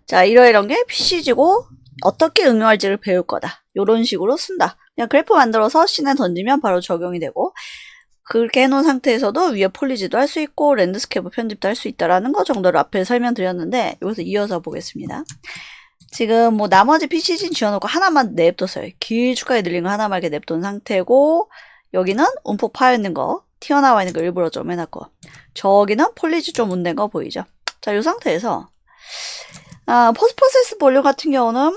자, 이런 게 PCG고 어떻게 응용할지를 배울 거다. 이런 식으로 쓴다. 그냥 그래프 만들어서 씬에 던지면 바로 적용이 되고, 그렇게 해놓은 상태에서도 위에 폴리지도 할 수 있고 랜드스케이프 편집도 할 수 있다라는 거 정도를 앞에 설명드렸는데, 여기서 이어서 보겠습니다. 지금 뭐 나머지 PCG는 지워놓고 하나만 냅뒀어요. 길쭉하게 늘린 거 하나만 이렇게 냅둔 상태고, 여기는 움푹 파여있는 거, 튀어나와 있는 거 일부러 좀 해놨고, 저기는 폴리지 좀 운된 거 보이죠? 자, 이 상태에서 포스트 프로세스 볼륨 같은 경우는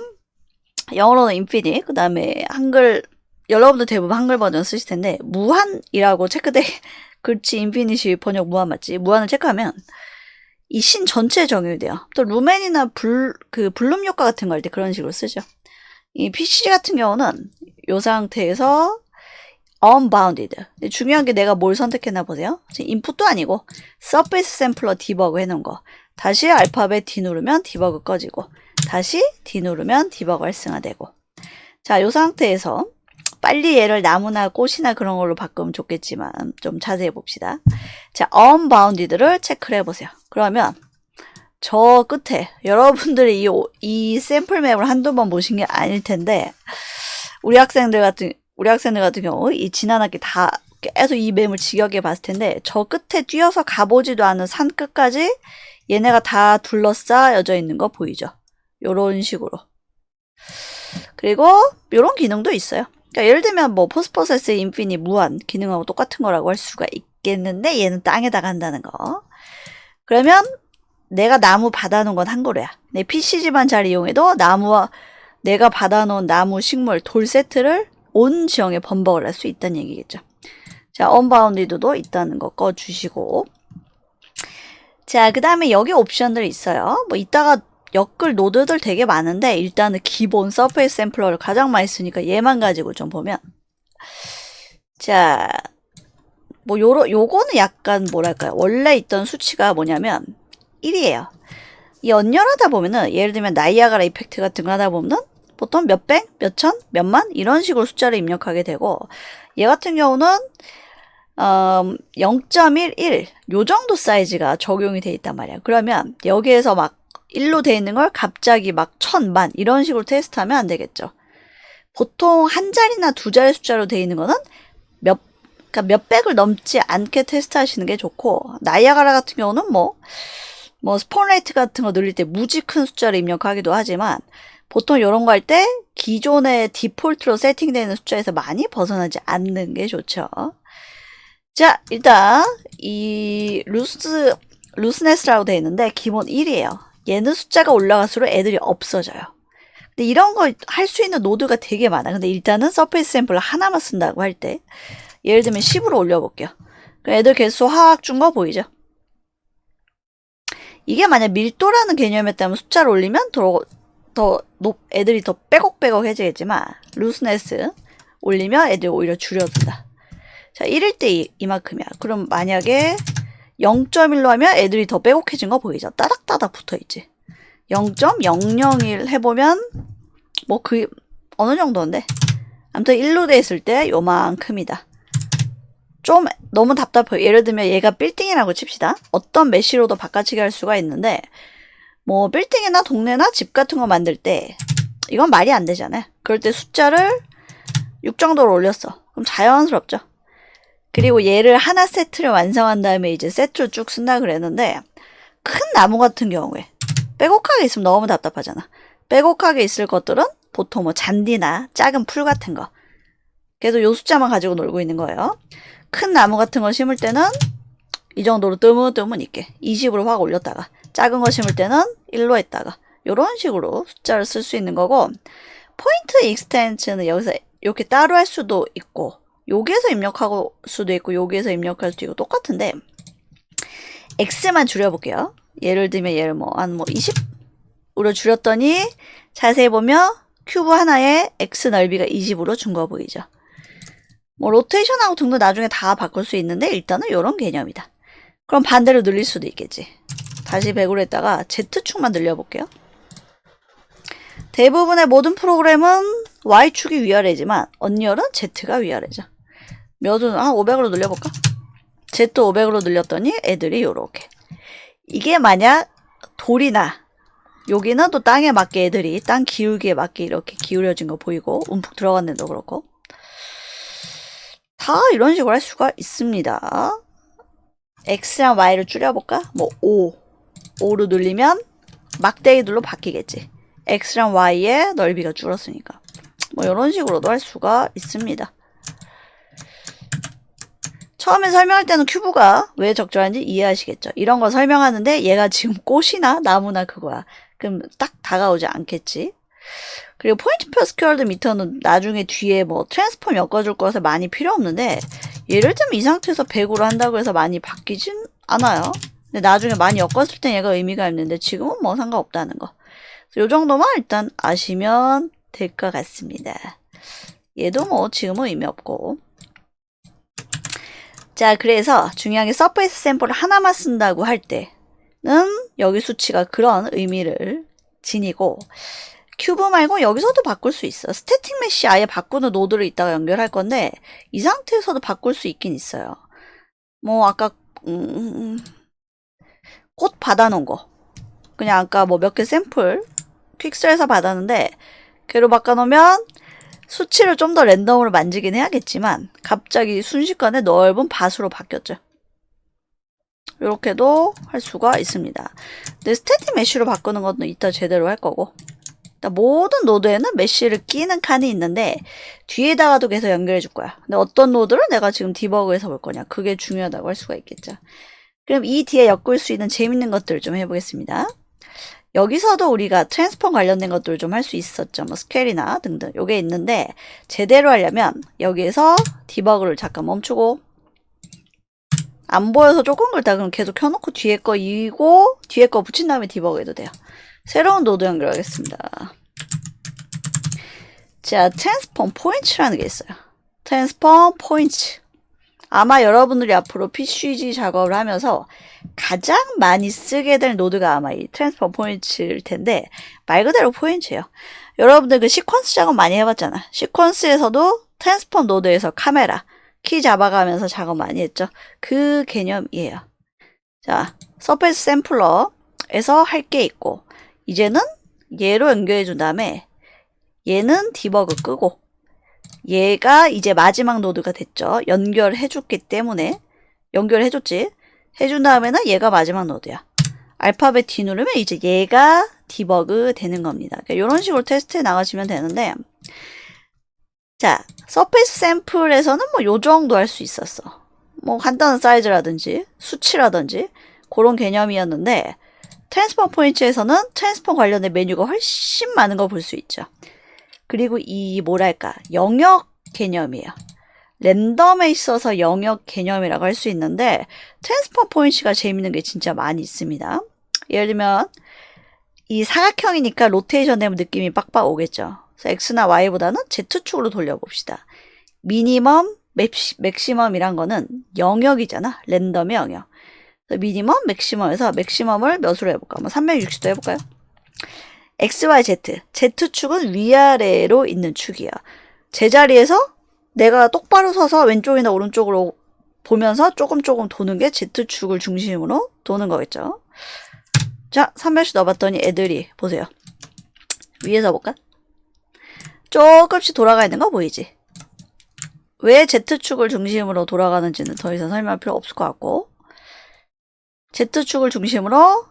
영어로는 인피니트, 그 다음에 한글, 여러분들 대부분 한글 버전 쓰실 텐데, 무한이라고 체크돼, 그렇지, 인피니시 번역 무한 맞지? 무한을 체크하면 이 씬 전체에 적용이 돼요. 또 루멘이나 블룸 효과 같은 거 할 때 그런 식으로 쓰죠. 이 PCG 같은 경우는 이 상태에서 unbounded. 중요한 게 내가 뭘 선택했나 보세요. 지금 인풋도 아니고 서페이스 샘플러 디버그 해놓은 거. 다시 알파벳 D 누르면 디버그 꺼지고, 다시 D 누르면 디버그 활성화되고. 자, 이 상태에서 빨리 얘를 나무나 꽃이나 그런 걸로 바꾸면 좋겠지만 좀 자세히 봅시다. 자, unbounded를 체크를 해보세요. 그러면 저 끝에 여러분들이 이 샘플 맵을 한두 번 보신 게 아닐 텐데, 우리 학생들 같은 경우 이 지난 학기 다 계속 이 맵을 지겹게 봤을 텐데, 저 끝에 뛰어서 가보지도 않은 산 끝까지 얘네가 다 둘러싸여져 있는 거 보이죠? 요런 식으로. 그리고 요런 기능도 있어요. 그러니까 예를 들면 뭐 포스트 프로세스 인피니 무한 기능하고 똑같은 거라고 할 수가 있겠는데, 얘는 땅에다가 한다는 거. 그러면 내가 나무 받아놓은 건 한 그루야. 내 PCG만 잘 이용해도 나무와 내가 받아놓은 나무, 식물, 돌 세트를 온 지형에 번복을 할 수 있다는 얘기겠죠. 자, 언바운디드도 있다는 거 꺼주시고. 자, 그 다음에 여기 옵션들이 있어요. 뭐 이따가 엮을 노드들 되게 많은데, 일단은 기본 서페이스 샘플러를 가장 많이 쓰니까 얘만 가지고 좀 보면, 자, 뭐 요거는 약간 뭐랄까요, 원래 있던 수치가 뭐냐면 1이에요. 이 언열하다 보면은, 예를 들면 나이아가라 이펙트 같은 거 하다 보면은 보통 몇백, 몇천, 몇만 이런 식으로 숫자를 입력하게 되고, 얘 같은 경우는 0.11 요 정도 사이즈가 적용이 돼 있단 말이야. 그러면 여기에서 막 1로 돼 있는 걸 갑자기 막 1000만 이런 식으로 테스트하면 안 되겠죠. 보통 한 자리나 두 자리 숫자로 돼 있는 거는 그러니까 몇백을 넘지 않게 테스트하시는 게 좋고, 나이아가라 같은 경우는 뭐 스폰 레이트 같은 거 늘릴 때 무지 큰 숫자를 입력하기도 하지만, 보통 이런 거 할 때 기존의 디폴트로 세팅되어 있는 숫자에서 많이 벗어나지 않는 게 좋죠. 자, 일단 이 루스네스라고 되어 있는데 기본 1이에요. 얘는 숫자가 올라갈수록 애들이 없어져요. 근데 이런 거 할 수 있는 노드가 되게 많아. 근데 일단은 서페이스 샘플을 하나만 쓴다고 할 때, 예를 들면 10으로 올려볼게요. 그럼 애들 개수 확 준 거 보이죠? 이게 만약 밀도라는 개념이었다면 숫자를 올리면 애들이 더 빼곡빼곡해지겠지만, 루스네스 올리면 애들이 오히려 줄여든다. 자, 1일 때 이만큼이야. 그럼 만약에 0.1로 하면 애들이 더 빼곡해진 거 보이죠? 따닥따닥 붙어있지. 0.001 해보면 뭐 어느 정도인데, 아무튼 1로 돼 있을 때 요만큼이다. 좀 너무 답답해요. 예를 들면 얘가 빌딩이라고 칩시다. 어떤 메시로도 바꿔치기 할 수가 있는데, 뭐 빌딩이나 동네나 집 같은 거 만들 때 이건 말이 안 되잖아요. 그럴 때 숫자를 6 정도로 올렸어. 그럼 자연스럽죠. 그리고 얘를 하나 세트를 완성한 다음에 이제 세트로 쭉 쓴다 그랬는데, 큰 나무 같은 경우에 빼곡하게 있으면 너무 답답하잖아. 빼곡하게 있을 것들은 보통 뭐 잔디나 작은 풀 같은 거, 계속 요 숫자만 가지고 놀고 있는 거예요. 큰 나무 같은 거 심을 때는 이 정도로 뜨문뜨문 있게 20으로 확 올렸다가, 작은 거 심을 때는 1로 했다가, 요런 식으로 숫자를 쓸 수 있는 거고, 포인트 익스텐션은 여기서 이렇게 따로 할 수도 있고, 여기에서 입력할 수도 있고, 여기에서 입력할 수도 있고, 똑같은데 X만 줄여볼게요. 예를 들면 얘를 한 20으로 줄였더니, 자세히 보면 큐브 하나에 X 넓이가 20으로 준 거 보이죠? 뭐 로테이션하고 등도 나중에 다 바꿀 수 있는데, 일단은 이런 개념이다. 그럼 반대로 늘릴 수도 있겠지. 다시 100으로 했다가 Z축만 늘려볼게요. 대부분의 모든 프로그램은 Y축이 위아래지만 언리얼은 Z가 위아래죠. 몇은 한 500으로 늘려볼까? Z 500으로 늘렸더니 애들이 요렇게. 이게 만약 돌이나 여기는 또 땅에 맞게 애들이 땅 기울기에 맞게 이렇게 기울여진 거 보이고 움푹 들어간 데도 그렇고 다 이런 식으로 할 수가 있습니다. X랑 Y를 줄여볼까? 뭐 5로 눌리면 막대기들로 바뀌겠지. X랑 Y의 넓이가 줄었으니까 뭐 이런 식으로도 할 수가 있습니다. 처음에 설명할 때는 큐브가 왜 적절한지 이해하시겠죠. 이런 거 설명하는데 얘가 지금 꽃이나 나무나 그거야. 그럼 딱 다가오지 않겠지. 그리고 포인트 per squared 미터는 나중에 뒤에 뭐 트랜스폼 엮어줄 거라서 많이 필요 없는데 예를 들면 이 상태에서 100으로 한다고 해서 많이 바뀌진 않아요. 근데 나중에 많이 엮었을 땐 얘가 의미가 있는데 지금은 뭐 상관없다는 거. 요 정도만 일단 아시면 될 것 같습니다. 얘도 뭐 지금은 의미 없고. 자, 그래서 중요한 게 서페이스 샘플을 하나만 쓴다고 할 때는 여기 수치가 그런 의미를 지니고 큐브 말고 여기서도 바꿀 수 있어. 스태틱 메쉬 아예 바꾸는 노드를 이따가 연결할 건데 이 상태에서도 바꿀 수 있긴 있어요. 뭐 아까 꽃 받아놓은 거 그냥 아까 뭐 몇 개 샘플 퀵셀에서 받았는데 걔로 바꿔놓으면 수치를 좀 더 랜덤으로 만지긴 해야겠지만 갑자기 순식간에 넓은 밭으로 바뀌었죠. 이렇게도 할 수가 있습니다. 근데 스태틱 메쉬로 바꾸는 것도 이따 제대로 할 거고 모든 노드에는 메쉬를 끼는 칸이 있는데 뒤에다가도 계속 연결해 줄 거야. 근데 어떤 노드를 내가 지금 디버그해서 볼 거냐 그게 중요하다고 할 수가 있겠죠. 그럼 이 뒤에 엮을 수 있는 재밌는 것들을 좀 해보겠습니다. 여기서도 우리가 트랜스폼 관련된 것들을 좀 할 수 있었죠. 뭐 스케일이나 등등 요게 있는데 제대로 하려면 여기에서 디버그를 잠깐 멈추고 안 보여서 조금 걸다 그럼 계속 켜놓고 뒤에 거 이고 뒤에 거 붙인 다음에 디버그 해도 돼요. 새로운 노드 연결하겠습니다. 자, 트랜스폼 포인트라는 게 있어요. 트랜스폼 포인트. 아마 여러분들이 앞으로 PCG 작업을 하면서 가장 많이 쓰게 될 노드가 아마 이 트랜스폼 포인트일 텐데 말 그대로 포인트예요. 여러분들 그 시퀀스 작업 많이 해봤잖아. 시퀀스에서도 트랜스폼 노드에서 카메라, 키 잡아가면서 작업 많이 했죠. 그 개념이에요. 자, 서페이스 샘플러에서 할 게 있고 이제는 얘로 연결해 준 다음에 얘는 디버그 끄고 얘가 이제 마지막 노드가 됐죠. 연결해줬기 때문에 연결해줬지. 해준 다음에는 얘가 마지막 노드야. 알파벳 D 누르면 이제 얘가 디버그 되는 겁니다. 그러니까 이런 식으로 테스트해 나가시면 되는데 자, 서페이스 샘플에서는 뭐 요 정도 할 수 있었어. 뭐 간단한 사이즈라든지 수치라든지 그런 개념이었는데 트랜스폼 포인트에서는 트랜스폼 관련된 메뉴가 훨씬 많은 걸 볼 수 있죠. 그리고 이 뭐랄까 영역 개념이에요. 랜덤에 있어서 영역 개념이라고 할 수 있는데 트랜스폼 포인트가 재밌는 게 진짜 많이 있습니다. 예를 들면 이 사각형이니까 로테이션 되면 느낌이 빡빡 오겠죠. 그래서 X나 Y보다는 Z축으로 돌려봅시다. 미니멈, 맥시멈이란 거는 영역이잖아. 랜덤의 영역. 미니멈, 맥시멈에서 맥시멈을 몇으로 해볼까? 한번 360도 해볼까요? X, Y, Z. Z축은 위아래로 있는 축이야. 제자리에서 내가 똑바로 서서 왼쪽이나 오른쪽으로 보면서 조금 도는 게 Z축을 중심으로 도는 거겠죠. 자, 300씩 넣어봤더니 애들이 보세요. 위에서 볼까? 조금씩 돌아가 있는 거 보이지? 왜 Z축을 중심으로 돌아가는지는 더 이상 설명할 필요 없을 것 같고 Z축을 중심으로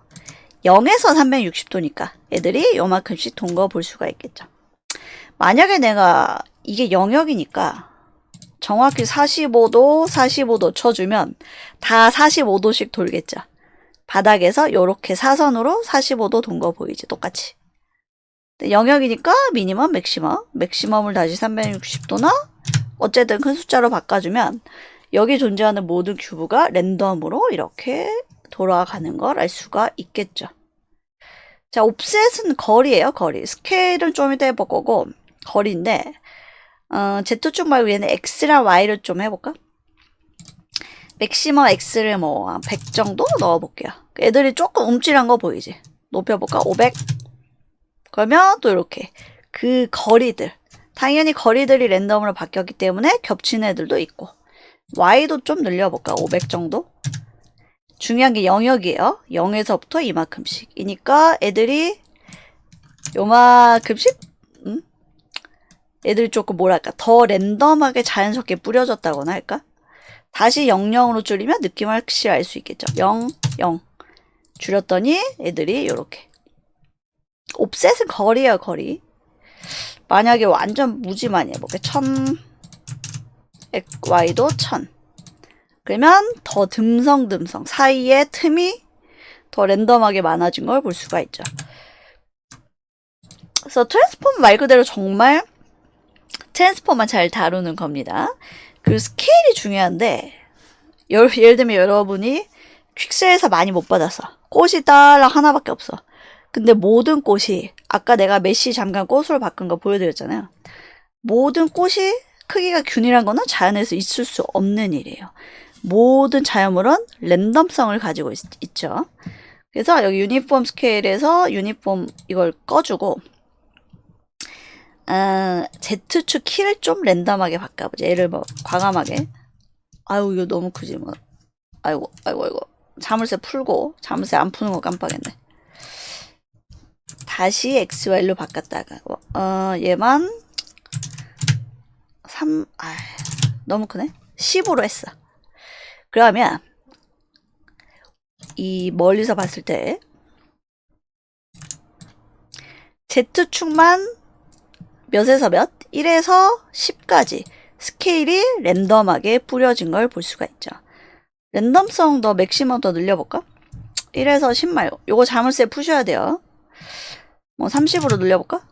0에서 360도니까 애들이 요만큼씩 돈 거 볼 수가 있겠죠. 만약에 내가 이게 영역이니까 정확히 45도 쳐주면 다 45도씩 돌겠죠. 바닥에서 요렇게 사선으로 45도 돈 거 보이지? 똑같이. 영역이니까 미니멈, 맥시멈을 다시 360도나 어쨌든 큰 숫자로 바꿔주면 여기 존재하는 모든 큐브가 랜덤으로 이렇게 돌아가는 걸 알 수가 있겠죠. 자, 옵셋은 거리예요, 거리. 스케일은 좀 이따 해볼 거고 거리인데 Z축 말고 얘는 X랑 Y를 좀 해볼까? 맥시멈 X를 뭐 한 100 정도 넣어볼게요. 애들이 조금 움찔한 거 보이지? 높여볼까? 500? 그러면 또 이렇게 그 거리들 당연히 거리들이 랜덤으로 바뀌었기 때문에 겹치는 애들도 있고 Y도 좀 늘려볼까? 500 정도? 중요한 게 영역이에요. 0에서부터 이만큼씩 이니까 애들이 요만큼씩 애들이 조금 뭐랄까 더 랜덤하게 자연스럽게 뿌려졌다거나 할까? 다시 00으로 줄이면 느낌을 확실히 알 수 있겠죠. 0, 0 줄였더니 애들이 요렇게. 옵셋은 거리예요, 거리. 만약에 완전 무지 많이 해볼게. 1000 y도 1000. 그러면 더 듬성듬성 사이에 틈이 더 랜덤하게 많아진 걸 볼 수가 있죠. 그래서 트랜스폼 말 그대로 정말 트랜스폼만 잘 다루는 겁니다. 그리고 스케일이 중요한데 예를 들면 여러분이 퀵셀에서 많이 못 받았어. 꽃이 딸랑 하나밖에 없어. 근데 모든 꽃이 아까 내가 메쉬 잠깐 꽃으로 바꾼 거 보여드렸잖아요. 모든 꽃이 크기가 균일한 거는 자연에서 있을 수 없는 일이에요. 모든 자연물은 랜덤성을 가지고 있죠. 그래서 여기 유니폼 스케일에서 유니폼 이걸 꺼주고 Z축 키를 좀 랜덤하게 바꿔보자. 얘를 뭐 과감하게. 아유 이거 너무 크지 뭐. 아이고 자물쇠 풀고 자물쇠 안 푸는 거 깜빡했네. 다시 XY로 바꿨다가 얘만 3 너무 크네. 10으로 했어. 그러면 이 멀리서 봤을 때 Z축만 몇에서 몇? 1에서 10까지 스케일이 랜덤하게 뿌려진 걸 볼 수가 있죠. 랜덤성 더 맥시멈 더 늘려볼까? 1에서 10 말고 요거 자물쇠 푸셔야 돼요. 뭐 30으로 늘려볼까?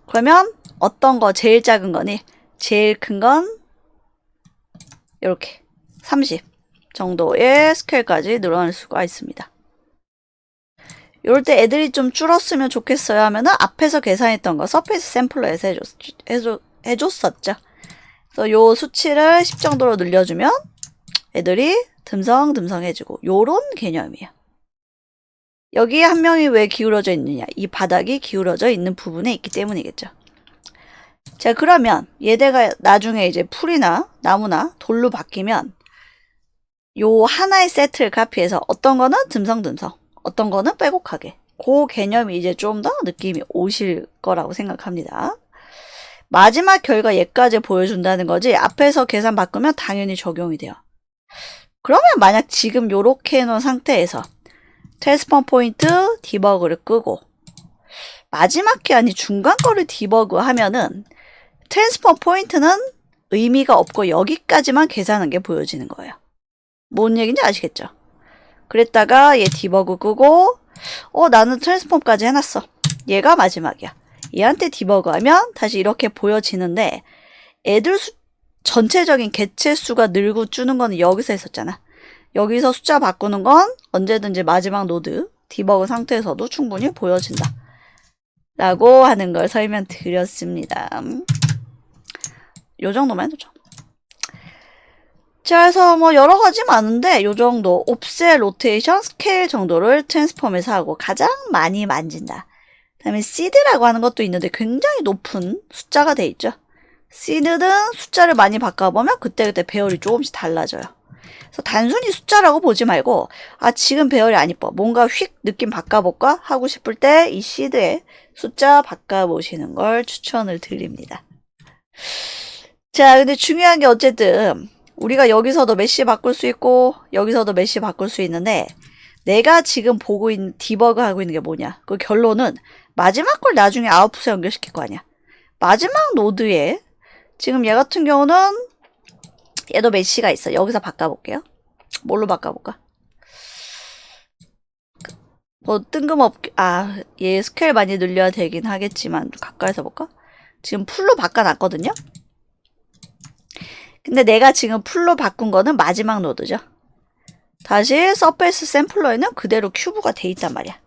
그러면 어떤 거 제일 작은 거니? 제일 큰 건 이렇게 30 정도의 스케일까지 늘어날 수가 있습니다. 이럴 때 애들이 좀 줄었으면 좋겠어요 하면은 앞에서 계산했던 거 서페이스 샘플러에서 해줬었죠. 그래서 요 수치를 10 정도로 늘려주면 애들이 듬성듬성해지고 요런 개념이에요. 여기에 한 명이 왜 기울어져 있느냐? 이 바닥이 기울어져 있는 부분에 있기 때문이겠죠. 자, 그러면 얘네가 나중에 이제 풀이나 나무나 돌로 바뀌면 요 하나의 세트를 카피해서 어떤 거는 듬성듬성, 어떤 거는 빼곡하게. 그 개념이 이제 좀 더 느낌이 오실 거라고 생각합니다. 마지막 결과 얘까지 보여준다는 거지 앞에서 계산 바꾸면 당연히 적용이 돼요. 그러면 만약 지금 요렇게 해놓은 상태에서 트랜스폼 포인트 디버그를 끄고 마지막 게 아닌 중간 거를 디버그 하면은 트랜스폼 포인트는 의미가 없고 여기까지만 계산한 게 보여지는 거예요. 뭔 얘기인지 아시겠죠? 그랬다가 얘 디버그 끄고 나는 트랜스폼까지 해놨어. 얘가 마지막이야. 얘한테 디버그 하면 다시 이렇게 보여지는데 애들 전체적인 개체 수가 늘고 주는 거는 여기서 했었잖아. 여기서 숫자 바꾸는 건 언제든지 마지막 노드 디버그 상태에서도 충분히 보여진다. 라고 하는 걸 설명드렸습니다. 요 정도만 해도 좋아. 자, 그래서 뭐 여러 가지 많은데 요 정도 옵셋, 로테이션, 스케일 정도를 트랜스폼에서 하고 가장 많이 만진다. 그 다음에 시드라고 하는 것도 있는데 굉장히 높은 숫자가 돼 있죠. 시드는 숫자를 많이 바꿔보면 그때그때 배열이 조금씩 달라져요. 그래서 단순히 숫자라고 보지 말고 지금 배열이 안 이뻐. 뭔가 휙 느낌 바꿔볼까? 하고 싶을 때 이 시드에 숫자 바꿔보시는 걸 추천을 드립니다. 자, 근데 중요한 게 어쨌든 우리가 여기서도 메쉬 바꿀 수 있고 여기서도 메쉬 바꿀 수 있는데 내가 지금 보고 있는 디버그 하고 있는 게 뭐냐? 그 결론은 마지막 걸 나중에 아웃풋에 연결시킬 거 아니야. 마지막 노드에 지금 얘 같은 경우는 얘도 메쉬가 있어. 여기서 바꿔볼게요. 뭘로 바꿔볼까? 뭐 뜬금없게 얘 스케일 많이 늘려야 되긴 하겠지만 가까이서 볼까? 지금 풀로 바꿔놨거든요. 근데 내가 지금 풀로 바꾼 거는 마지막 노드죠. 다시 서페이스 샘플러에는 그대로 큐브가 돼 있단 말이야.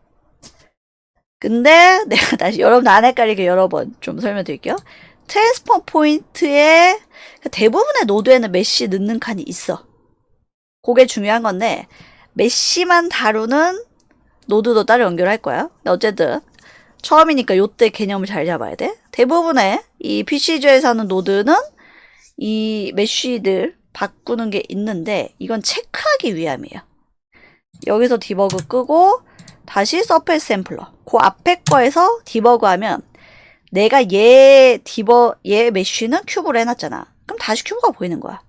근데 내가 다시 여러분 안 헷갈리게 여러 번 좀 설명드릴게요. 트랜스폼 포인트에 대부분의 노드에는 메쉬 넣는 칸이 있어. 그게 중요한 건데 메쉬만 다루는 노드도 따로 연결할 거야. 근데 어쨌든 처음이니까 요때 개념을 잘 잡아야 돼. 대부분의 이 PCG에서 하는 노드는 이 메쉬들 바꾸는 게 있는데 이건 체크하기 위함이에요. 여기서 디버그 끄고 다시 서페이스 샘플러. 그 앞에 거에서 디버그하면 내가 얘 메쉬는 큐브로 해놨잖아. 그럼 다시 큐브가 보이는 거야.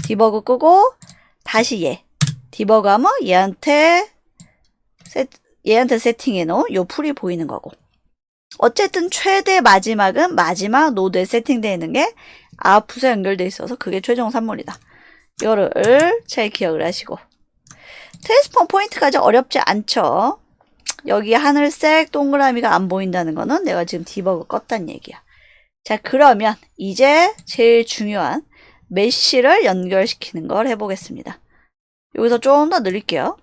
디버그 끄고 다시 얘 디버그하면 얘한테 세팅해 놓은 요 풀이 보이는 거고. 어쨌든 최대 마지막은 마지막 노드에 세팅되어 있는 게 아웃풋에 연결되어 있어서 그게 최종 산물이다. 이거를 잘 기억을 하시고. 트랜스폼 포인트까지 어렵지 않죠. 여기 하늘색 동그라미가 안 보인다는 거는 내가 지금 디버그 껐다는 얘기야. 자, 그러면 이제 제일 중요한 메쉬를 연결시키는 걸 해보겠습니다. 여기서 좀 더 늘릴게요.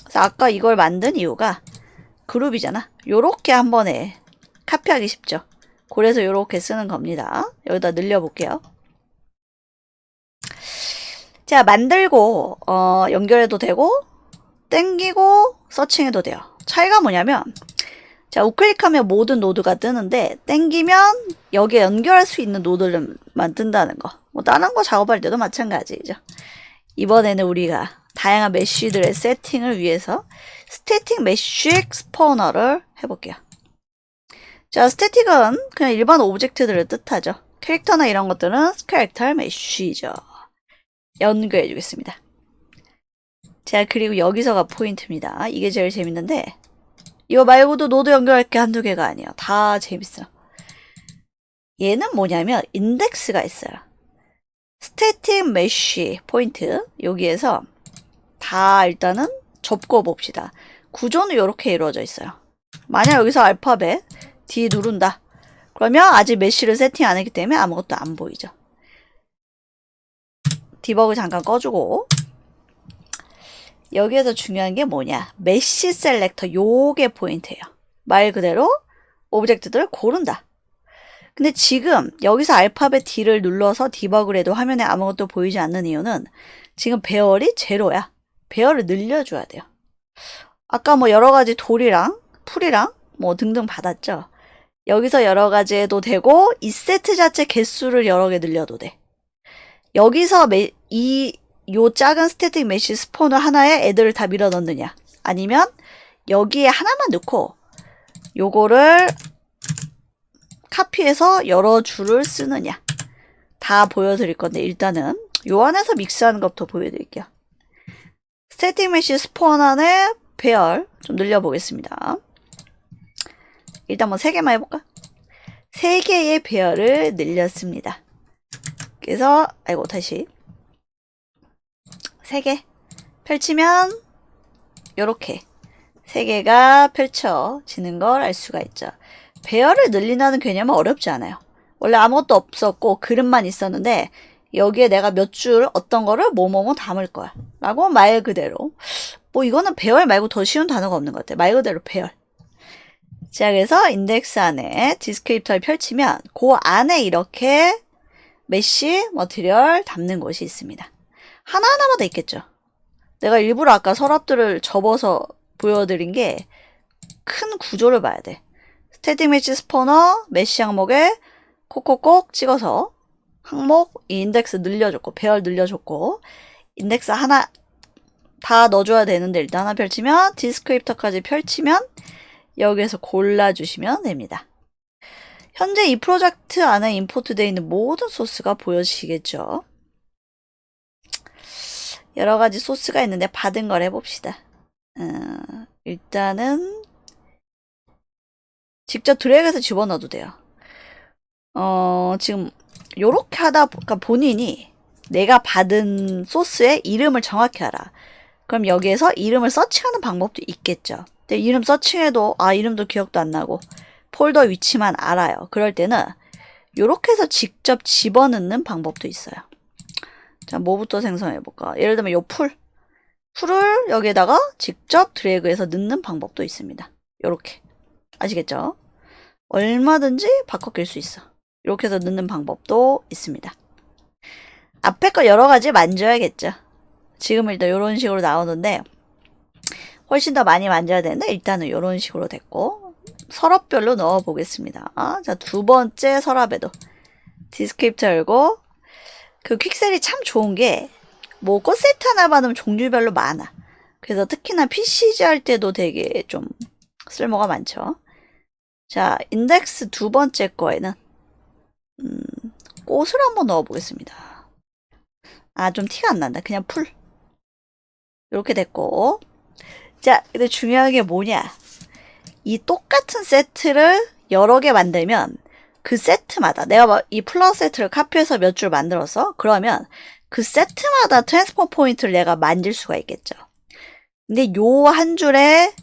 그래서 아까 이걸 만든 이유가 그룹이잖아. 요렇게 한 번에 카피하기 쉽죠. 그래서 요렇게 쓰는 겁니다. 여기다 늘려볼게요. 자, 만들고 연결해도 되고 땡기고 서칭해도 돼요. 차이가 뭐냐면, 자, 우클릭하면 모든 노드가 뜨는데 땡기면 여기에 연결할 수 있는 노드들만 뜬다는 거. 뭐 다른 거 작업할 때도 마찬가지죠. 이번에는 우리가 다양한 메쉬들의 세팅을 위해서 스태틱 메쉬 스포너를 해볼게요. 자, 스태틱은 그냥 일반 오브젝트들을 뜻하죠. 캐릭터나 이런 것들은 캐릭터 메쉬죠. 연결해 주겠습니다. 자, 그리고 여기서가 포인트입니다. 이게 제일 재밌는데 이거 말고도 노드 연결할 게 한두 개가 아니에요. 다 재밌어. 얘는 뭐냐면 인덱스가 있어요. 스태틱 메쉬 포인트 여기에서 다 일단은 접고 봅시다. 구조는 이렇게 이루어져 있어요. 만약 여기서 알파벳 D 누른다. 그러면 아직 메쉬를 세팅 안 했기 때문에 아무것도 안 보이죠. 디버그 잠깐 꺼주고 여기에서 중요한 게 뭐냐. 메쉬 셀렉터 요게 포인트예요. 말 그대로 오브젝트들을 고른다. 근데 지금 여기서 알파벳 D를 눌러서 디버그를 해도 화면에 아무것도 보이지 않는 이유는 지금 배열이 제로야. 배열을 늘려줘야 돼요. 아까 뭐 여러가지 돌이랑 풀이랑 뭐 등등 받았죠. 여기서 여러가지 해도 되고 이 세트 자체 개수를 여러 개 늘려도 돼. 여기서 요 작은 스태틱 메쉬 스포너 하나에 애들을 다 밀어 넣느냐, 아니면 여기에 하나만 넣고 요거를 카피해서 여러 줄을 쓰느냐, 다 보여드릴 건데 일단은 요 안에서 믹스하는 것부터 보여드릴게요. 스태틱 메쉬 스포너 안에 배열 좀 늘려보겠습니다. 일단 뭐 3개만 해볼까? 3개의 배열을 늘렸습니다. 그래서 다시 3개 펼치면 요렇게 3개가 펼쳐지는 걸 알 수가 있죠. 배열을 늘린다는 개념은 어렵지 않아요. 원래 아무것도 없었고 그릇만 있었는데 여기에 내가 몇 줄 어떤 거를 뭐뭐뭐 담을 거야 라고 말 그대로, 뭐 이거는 배열 말고 더 쉬운 단어가 없는 것 같아. 말 그대로 배열. 자, 그래서 인덱스 안에 디스크립터를 펼치면 그 안에 이렇게 메쉬 머티리얼 담는 곳이 있습니다. 하나하나마다 있겠죠. 내가 일부러 아까 서랍들을 접어서 보여드린 게 큰 구조를 봐야 돼. 스태틱 메쉬 스포너 메쉬 항목에 콕콕콕 찍어서 항목 이 인덱스 늘려줬고 배열 늘려줬고 인덱스 하나 다 넣어줘야 되는데 일단 하나 펼치면 디스크립터까지 펼치면 여기에서 골라주시면 됩니다. 현재 이 프로젝트 안에 임포트 되어 있는 모든 소스가 보여지시겠죠. 여러가지 소스가 있는데 받은 걸 해봅시다. 일단은 직접 드래그해서 집어넣어도 돼요. 지금 요렇게 하다 보니까 본인이 내가 받은 소스의 이름을 정확히 알아. 그럼 여기에서 이름을 서칭하는 방법도 있겠죠. 근데 이름 서칭해도 이름도 기억도 안 나고 폴더 위치만 알아요. 그럴 때는 요렇게 해서 직접 집어넣는 방법도 있어요. 자, 뭐부터 생성해볼까? 예를 들면 요 풀을 여기에다가 직접 드래그해서 넣는 방법도 있습니다. 요렇게. 아시겠죠? 얼마든지 바꿔 낄 수 있어. 이렇게 해서 넣는 방법도 있습니다. 앞에 거 여러 가지 만져야겠죠. 지금 일단 이런 식으로 나오는데 훨씬 더 많이 만져야 되는데 일단은 이런 식으로 됐고, 서랍별로 넣어 보겠습니다. 자, 두 번째 서랍에도 디스크립터 열고, 그 퀵셀이 참 좋은 게 뭐 꽃 세트 하나 받으면 종류별로 많아. 그래서 특히나 PCG 할 때도 되게 좀 쓸모가 많죠. 자, 인덱스 두 번째 거에는 꽃을 한번 넣어보겠습니다. 아, 좀 티가 안 난다. 그냥 풀. 이렇게 됐고. 자, 근데 중요한 게 뭐냐. 이 똑같은 세트를 여러 개 만들면 그 세트마다 내가 이 플러스 세트를 카피해서 몇 줄 만들었어? 그러면 그 세트마다 트랜스포 포인트를 내가 만질 수가 있겠죠. 근데 요 한 줄에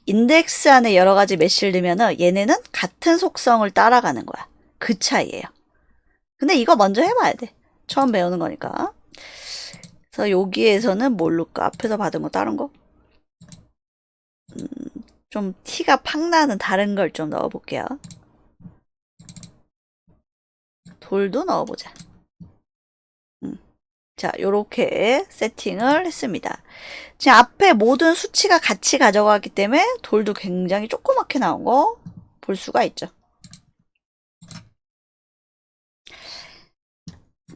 인덱스 안에 여러 가지 메시를 넣으면은 얘네는 같은 속성을 따라가는 거야. 그 차이예요. 근데 이거 먼저 해봐야 돼. 처음 배우는 거니까. 그래서 여기에서는 뭘 넣을까? 앞에서 받은 거 다른 거? 좀 티가 팍 나는 다른 걸 좀 넣어볼게요. 돌도 넣어보자. 자, 요렇게 세팅을 했습니다. 지금 앞에 모든 수치가 같이 가져가기 때문에 돌도 굉장히 조그맣게 나온 거 볼 수가 있죠.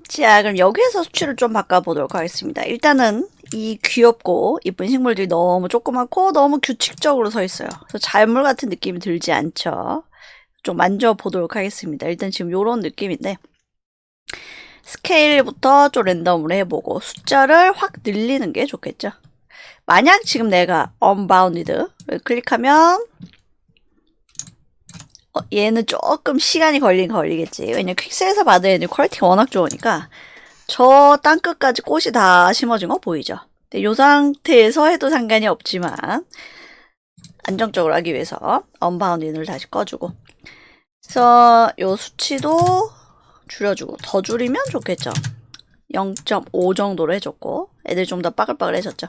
자, 그럼 여기에서 수치를 좀 바꿔보도록 하겠습니다. 일단은 이 귀엽고 이쁜 식물들이 너무 조그맣고 너무 규칙적으로 서 있어요. 그래서 잘물 같은 느낌이 들지 않죠. 좀 만져보도록 하겠습니다. 일단 지금 요런 느낌인데 스케일부터 좀 랜덤으로 해보고 숫자를 확 늘리는 게 좋겠죠. 만약 지금 내가 unbounded를 클릭하면 얘는 조금 시간이 걸리겠지. 왜냐면 퀵셀에서 받은 애들 퀄리티가 워낙 좋으니까 저 땅끝까지 꽃이 다 심어진 거 보이죠? 근데 이 상태에서 해도 상관이 없지만 안정적으로 하기 위해서 unbounded을 다시 꺼주고 그래서 요 수치도 줄여주고 더 줄이면 좋겠죠. 0.5 정도로 해줬고 애들 좀 더 빠글빠글해졌죠.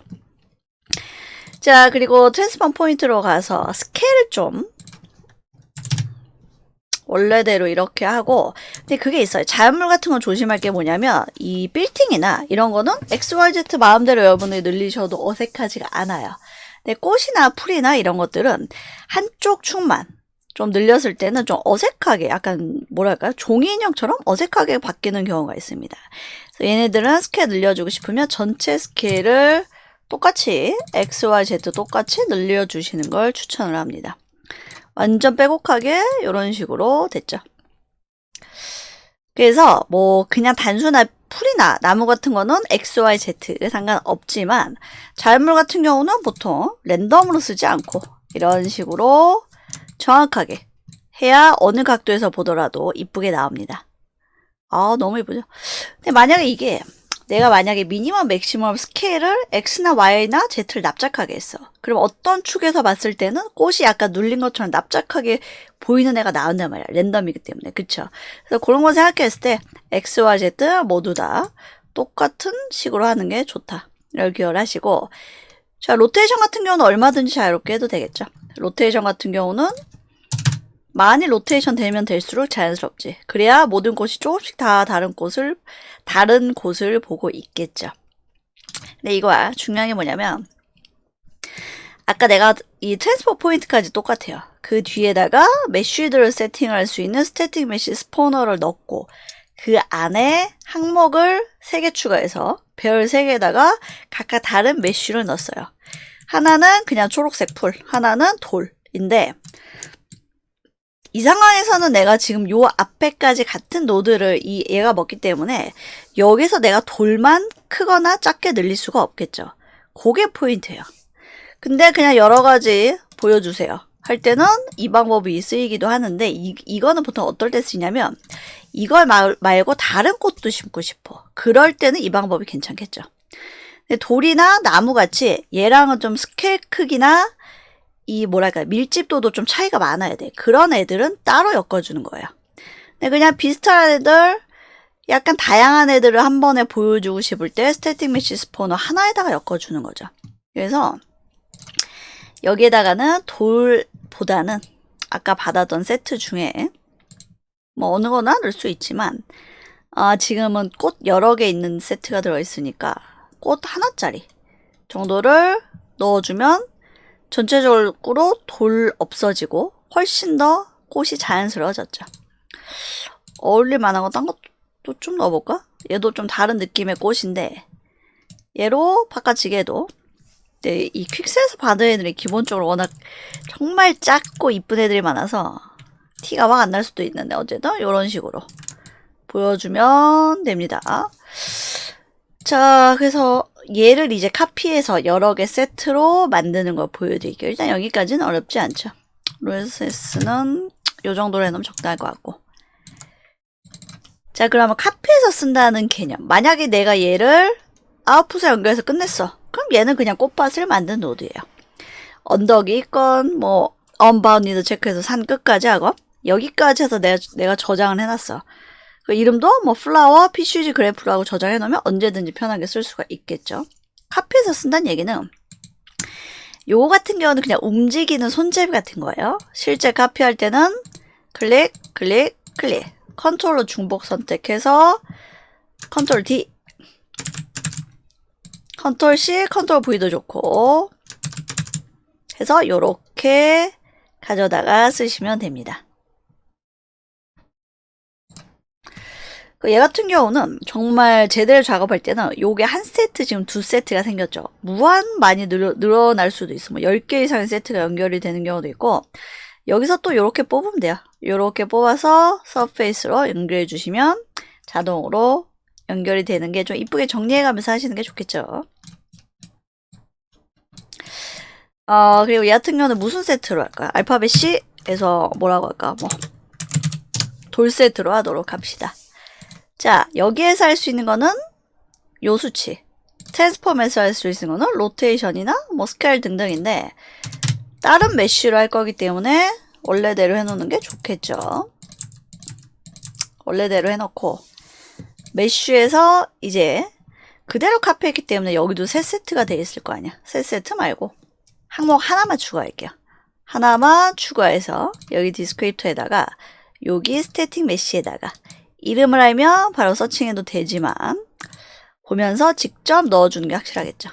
자, 그리고 트랜스폼 포인트로 가서 스케일을 좀 원래대로 이렇게 하고 근데 그게 있어요. 자연물 같은 건 조심할 게 뭐냐면 이 빌딩이나 이런 거는 XYZ 마음대로 여러분이 늘리셔도 어색하지가 않아요. 근데 꽃이나 풀이나 이런 것들은 한쪽 축만 좀 늘렸을 때는 좀 어색하게 약간 뭐랄까요? 종이 인형처럼 어색하게 바뀌는 경우가 있습니다. 그래서 얘네들은 스케일 늘려주고 싶으면 전체 스케일을 똑같이 XYZ 똑같이 늘려주시는 걸 추천을 합니다. 완전 빼곡하게 이런 식으로 됐죠. 그래서 뭐 그냥 단순한 풀이나 나무 같은 거는 XYZ 상관없지만 자연물 같은 경우는 보통 랜덤으로 쓰지 않고 이런 식으로 정확하게 해야 어느 각도에서 보더라도 이쁘게 나옵니다. 아, 너무 이쁘죠? 근데 만약에 이게 내가 만약에 미니멈 맥시멈 스케일을 X나 Y나 Z를 납작하게 했어. 그럼 어떤 축에서 봤을 때는 꽃이 약간 눌린 것처럼 납작하게 보이는 애가 나온단 말이야. 랜덤이기 때문에. 그쵸? 그래서 그런 거 생각했을 때 X와 Z 모두 다 똑같은 식으로 하는 게 좋다. 이걸 기억하시고 자, 로테이션 같은 경우는 얼마든지 자유롭게 해도 되겠죠. 로테이션 같은 경우는 많이 로테이션 되면 될수록 자연스럽지. 그래야 모든 꽃이 조금씩 다 다른 곳을 보고 있겠죠. 근데 이거야. 중요한 게 뭐냐면 아까 내가 이 트랜스포 포인트까지 똑같아요. 그 뒤에다가 메쉬들을 세팅할 수 있는 스태틱 메쉬 스포너를 넣고 그 안에 항목을 3개 추가해서 별 3개에다가 각각 다른 메쉬를 넣었어요. 하나는 그냥 초록색 풀, 하나는 돌인데 이 상황에서는 내가 지금 요 앞에까지 같은 노드를 얘가 먹기 때문에 여기서 내가 돌만 크거나 작게 늘릴 수가 없겠죠. 그게 포인트예요. 근데 그냥 여러 가지 보여주세요. 할 때는 이 방법이 쓰이기도 하는데 이거는 보통 어떨 때 쓰냐면 이걸 말고 다른 꽃도 심고 싶어. 그럴 때는 이 방법이 괜찮겠죠. 근데 돌이나 나무같이 얘랑은 좀 스케일 크기나 이 뭐랄까 밀집도도 좀 차이가 많아야 돼. 그런 애들은 따로 엮어주는 거예요. 근데 그냥 비슷한 애들 약간 다양한 애들을 한 번에 보여주고 싶을 때 스태틱 메쉬 스포너 하나에다가 엮어주는 거죠. 그래서 여기에다가는 돌보다는 아까 받았던 세트 중에 뭐 어느 거나 넣을 수 있지만 지금은 꽃 여러 개 있는 세트가 들어있으니까 꽃 하나짜리 정도를 넣어주면 전체적으로 돌 없어지고 훨씬 더 꽃이 자연스러워졌죠. 어울릴 만한 거 딴 것도 좀 넣어볼까? 얘도 좀 다른 느낌의 꽃인데 얘로 바꿔치기해도 근데 이 퀵스에서 받은 애들이 기본적으로 워낙 정말 작고 이쁜 애들이 많아서 티가 막 안 날 수도 있는데 어쨌든 이런 식으로 보여주면 됩니다. 자, 그래서 얘를 이제 카피해서 여러 개 세트로 만드는 걸 보여드릴게요. 일단 여기까지는 어렵지 않죠. 롤세스는 이 정도로 해놓으면 적당할 것 같고. 자, 그러면 카피해서 쓴다는 개념. 만약에 내가 얘를 아웃풋에 연결해서 끝냈어. 그럼 얘는 그냥 꽃밭을 만든 노드예요. 언덕이 있건 뭐 언바운디드 체크해서 산 끝까지 하건 여기까지 해서 내가 저장을 해놨어. 그 이름도 뭐 플라워, PCG 그래프라고 저장해 놓으면 언제든지 편하게 쓸 수가 있겠죠. 카피해서 쓴다는 얘기는 요거 같은 경우는 그냥 움직이는 손잡이 같은 거예요. 실제 카피할 때는 클릭, 클릭, 클릭. 컨트롤로 중복 선택해서 컨트롤 D, 컨트롤 C, 컨트롤 V도 좋고 해서 요렇게 가져다가 쓰시면 됩니다. 얘 같은 경우는 정말 제대로 작업할 때는 요게 한 세트 지금 두 세트가 생겼죠. 무한 많이 늘어날 수도 있어. 뭐 10개 이상의 세트가 연결이 되는 경우도 있고 여기서 또 요렇게 뽑으면 돼요. 요렇게 뽑아서 서페이스로 연결해 주시면 자동으로 연결이 되는 게 좀 이쁘게 정리해 가면서 하시는 게 좋겠죠. 그리고 얘 같은 경우는 무슨 세트로 할까요? 알파벳 C에서 뭐라고 할까? 뭐 돌 세트로 하도록 합시다. 자, 여기에서 할 수 있는 거는 요 수치. 트랜스폼에서 할 수 있는 거는 로테이션이나 뭐 스케일 등등인데 다른 메쉬로 할 거기 때문에 원래대로 해놓는 게 좋겠죠. 원래대로 해놓고 메쉬에서 이제 그대로 카피했기 때문에 여기도 세 세트가 돼 있을 거 아니야. 세 세트 말고 항목 하나만 추가할게요. 하나만 추가해서 여기 디스크립터에다가 여기 스태틱 메쉬에다가 이름을 알면 바로 서칭해도 되지만 보면서 직접 넣어주는 게 확실하겠죠.